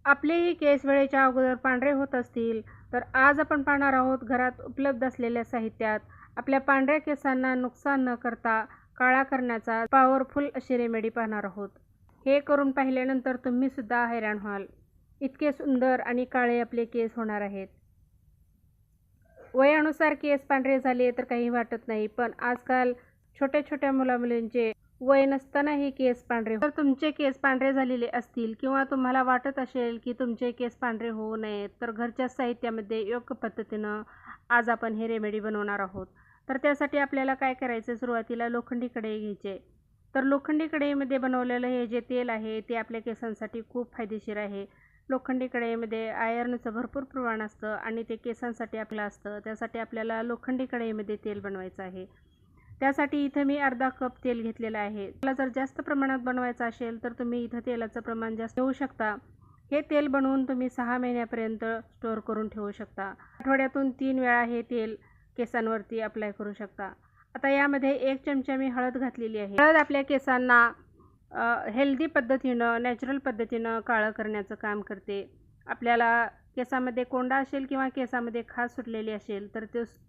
आपलेही केस वेळेच्या अगोदर पांढरे होत असतील, तर आज आपण पाहणार आहोत घरात उपलब्ध असलेल्या साहित्यात आपल्या पांढऱ्या केसांना नुकसान न करता काळा करण्याचा पॉवरफुल अशी रेमेडी पाहणार आहोत. हे करून पाहिल्यानंतर तुम्ही सुद्धा हैराण व्हाल. इतके सुंदर आणि काळे आपले केस होणार आहेत. वयानुसार केस पांढरे झाले तर काही वाटत नाही, पण आजकाल छोट्या छोट्या मुलामुलींचे वय नसतानाही केस पांढरे. जर तुमचे केस पांढरे झालेले असतील किंवा तुम्हाला वाटत असेल की तुमचे केस पांढरे होऊ नयेत, तर घरच्या साहित्यामध्ये योग्य पद्धतीनं आज आपण हे रेमेडी बनवणार आहोत. तर त्यासाठी आपल्याला काय करायचं, सुरुवातीला लोखंडी कढई घ्यायचे. तर लोखंडी कढईमध्ये बनवलेलं हे जे तेल आहे ते आपल्या केसांसाठी खूप फायदेशीर आहे. लोखंडी कढईमध्ये आयर्नचं भरपूर प्रमाण असतं आणि ते केसांसाठी आपलं असतं. त्यासाठी आपल्याला लोखंडी कढईमध्ये तेल बनवायचं आहे. त्यासाठी इथं मी अर्धा कप तेल घेतलेलं आहे. मला जर जास्त प्रमाणात बनवायचं असेल तर तुम्ही इथं तेलाचं प्रमाण जास्त घेऊ शकता. हे तेल बनवून तुम्ही 6 महिन्यापर्यंत स्टोअर करून ठेवू शकता. आठवड्यातून 3 वेळा हे तेल केसांवरती अप्लाय करू शकता. आता यामध्ये 1 चमचा मी हळद घातलेली आहे. हळद आपल्या केसांना हेल्दी पद्धतीनं, नॅचरल पद्धतीनं काळं करण्याचं काम करते. आपल्याला केसामध्ये कोंडा असेल किंवा केसामध्ये खाज सुटलेली असेल तर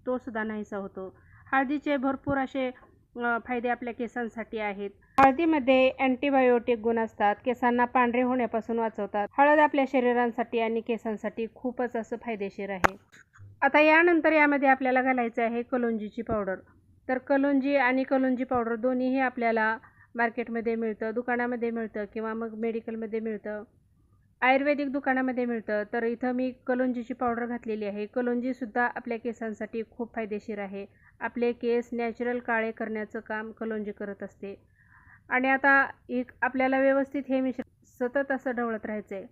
तो सुद्धा नाहीसा होतो. हळदीचे भरपूर असे फायदे आपल्या केसांसाठी आहेत. हळदीमध्ये अँटीबायोटिक गुण असतात, केसांना पांढरे होण्यापासून वाचवतात. हळद आपल्या शरीरासाठी आणि केसांसाठी खूपच असं फायदेशीर आहे. आता यानंतर यामध्ये आपल्याला घालायचं आहे कलोंजीची पावडर. तर कलोंजी आणि कलोंजी पावडर दोन्हीही आपल्याला मार्केटमध्ये मिळतं, दुकानामध्ये मिळतं किंवा मग मेडिकलमध्ये मिळतं, आयुर्वेदिक दुकानामध्ये मिळतं. तर इथं मी कलोंजीची पावडर घातलेली आहे. कलोंजीसुद्धा आपल्या केसांसाठी खूप फायदेशीर आहे. आपले केस नॅचरल काळे करण्याचं काम कलोंजी करत असते. आणि आता आपल्याला व्यवस्थित हे मिश्रण सतत असं ढवळत राहायचं आहे.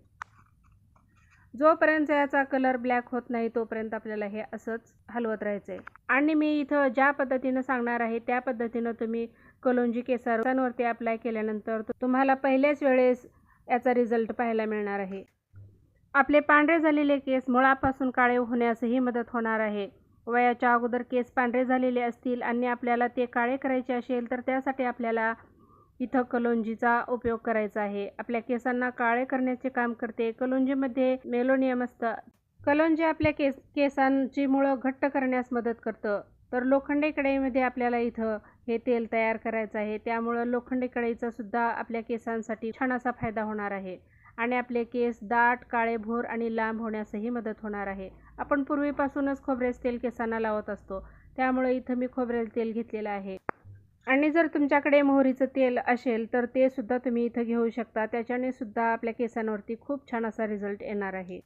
जोपर्यंत याचा कलर ब्लॅक होत नाही तोपर्यंत आपल्याला हे असंच हलवत राहायचं आहे. आणि मी इथं ज्या पद्धतीनं सांगणार आहे त्या पद्धतीनं तुम्ही कलोंजी केसांवरती अप्लाय केल्यानंतर तुम्हाला पहिल्याच वेळेस याचा रिझल्ट पाहायला मिळणार आहे. आपले पांढरे झालेले केस मुळापासून काळे होण्यासही मदत होणार आहे. वयाच्या अगोदर केस पांढरे झालेले असतील आणि आपल्याला ते काळे करायचे असेल तर त्यासाठी आपल्याला इथं कलोंजीचा उपयोग करायचा आहे. आपल्या केसांना काळे करण्याचे काम करते. कलोंजीमध्ये मेलोनियम असतं. कलोंजी आपल्या केसांची मुळं घट्ट करण्यास मदत करतं. तर लोखंडी कढईमध्ये आपल्याला इथं हे तेल तयार करायचं आहे. त्यामुळं लोखंडी कढईचा सुद्धा आपल्या केसांसाठी छान असा फायदा होणार आहे आणि आपले केस दाट, काळेभोर आणि लांब होण्यासही मदत होणार आहे. आपण पूर्वीपासूनच खोबरेल तेल केसांना लावत असतो, त्यामुळे इथं मी खोबरेल तेल घेतलेलं आहे. आणि जर तुमच्याकडे मोहरीचं तेल असेल तर ते सुद्धा तुम्ही इथं घेऊ शकता. त्याच्याने सुद्धा आपल्या केसांवरती खूप छान असा रिझल्ट येणार आहे.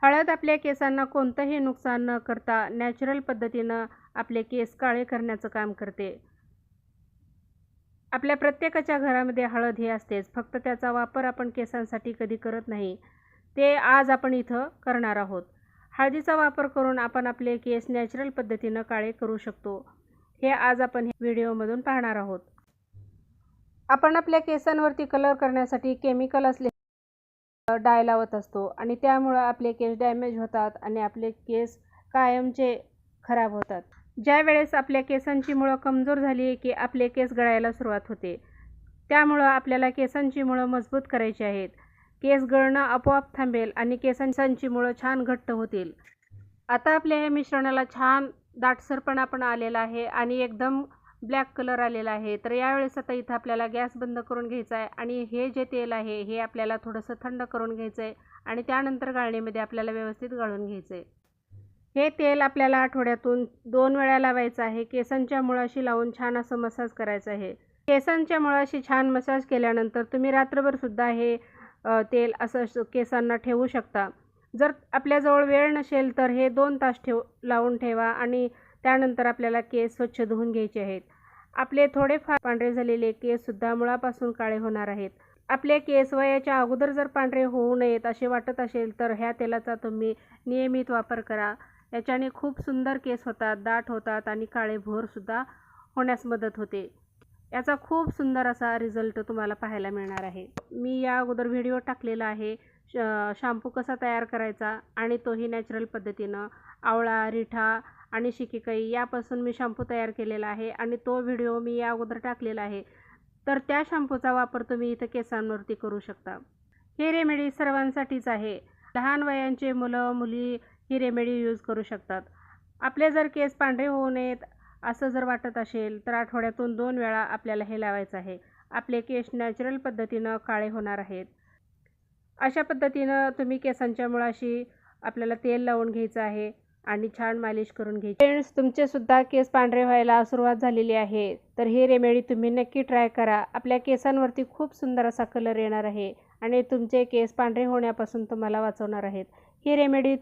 हळद आपल्या केसांना कोणतंही नुकसान न करता नॅचरल पद्धतीनं आपले केस काळे करण्याचं काम करते. आपल्या प्रत्येकाच्या घरामध्ये हळद हे असतेच, फक्त त्याचा वापर आपण केसांसाठी कधी करत नाही. ते आज आपण इथं करणार आहोत. हळदीचा वापर करून आपण आपले केस नॅचरल पद्धतीनं काळे करू शकतो. हे आज आपण व्हिडिओमधून पाहणार आहोत. आपण आपल्या केसांवरती कलर करण्यासाठी केमिकल असले डाय लावत असतो आणि त्यामुळं आपले केस डॅमेज होतात आणि आपले केस कायमचे खराब होतात. ज्या वेळेस आपल्या केसांची मुळं कमजोर झाली की आपले केस गळायला सुरुवात होते. त्यामुळं आपल्याला केसांची मुळं मजबूत करायची आहेत. केस गळणं आपोआप थांबेल आणि केसांची मुळं छान घट्ट होतील. आता आपल्या या मिश्रणाला छान दाटसरपणा पण आलेला आहे आणि एकदम ब्लॅक कलर आलेला आहे. तर यावेळेस आता इथं आपल्याला गॅस बंद करून घ्यायचा आहे आणि हे जे तेल आहे हे आपल्याला थोडंसं थंड करून घ्यायचं आहे आणि त्यानंतर गाळणीमध्ये आपल्याला व्यवस्थित गाळून घ्यायचं आहे. हे तेल आपल्याला आठवड्यातून 2 वेळा लावायचं आहे. केसांच्या मुळाशी लावून छान असं मसाज करायचं आहे. केसांच्या मुळाशी छान मसाज केल्यानंतर तुम्ही रात्रभरसुद्धा हे तेल असं केसांना ठेवू शकता. जर आपल्याजवळ वेळ नसेल तर हे 2 तास लावून ठेवा आणि त्यानंतर आपल्याला केस स्वच्छ धुवून घ्यायचे आहेत. आपले थोडेफार पांढरे झालेले केससुद्धा मुळापासून काळे होणार आहेत. आपले केस वयाच्या अगोदर जर पांढरे होऊ नयेत असे वाटत असेल तर ह्या तेलाचा तुम्ही नियमित वापर करा. याच्याने खूप सुंदर केस होतात, दाट होतात आणि काळेभोरसुद्धा होण्यास मदत होते. याचा खूप सुंदर असा रिझल्ट तुम्हाला पाहायला मिळणार आहे. मी या अगोदर व्हिडिओ टाकलेला आहे शॅम्पू कसा तयार करायचा आणि तोही नॅचरल पद्धतीनं. आवळा, रिठा आणि शिकेकाई यापासून मी शॅम्पू तयार केलेला आहे आणि तो व्हिडिओ मी या अगोदर टाकलेला आहे. तर त्या शॅम्पूचा वापर तुम्ही इथं केसांवरती करू शकता. हे रेमेडी सर्वांसाठीच आहे. लहान वयांचे मुलं मुली ही रेमेडी यूज करू शकतात. आपले जर केस पांढरे होऊ नयेत असं जर वाटत असेल तर आठवड्यातून 2 वेळा आपल्याला हे लावायचं आहे. आपले केस नॅचरल पद्धतीनं काळे होणार आहेत. अशा पद्धतीनं तुम्ही केसांच्या मुळाशी आपल्याला तेल लावून घ्यायचं आहे आणि छान मालिश करून घ्यायची. फ्रेंड्स, तुमचेसुद्धा केस पांढरे व्हायला सुरुवात झालेली आहे तर ही रेमेडी तुम्ही नक्की ट्राय करा. आपल्या केसांवरती खूप सुंदर असा कलर येणार आहे आणि तुमचे केस पांढरे होण्यापासून तुम्हाला वाचवणार आहेत. ही रेमेडी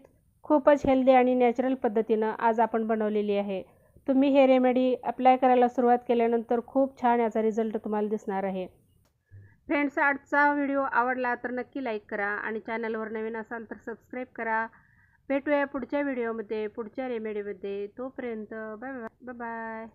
खूपच हेल्दी आणि नॅचरल पद्धतीनं आज आपण बनवलेली आहे. तुम्ही हे रेमेडी अप्लाय करायला सुरुवात केल्यानंतर खूप छान याचा रिझल्ट तुम्हाला दिसणार आहे. फ्रेंड्स, आजचा व्हिडिओ आवडला तर नक्की लाईक करा आणि चॅनलवर नवीन असाल तर सबस्क्राईब करा. भेटूया पुढच्या व्हिडिओमध्ये, पुढच्या रेमेडीमध्ये. तोपर्यंत बाय बाय.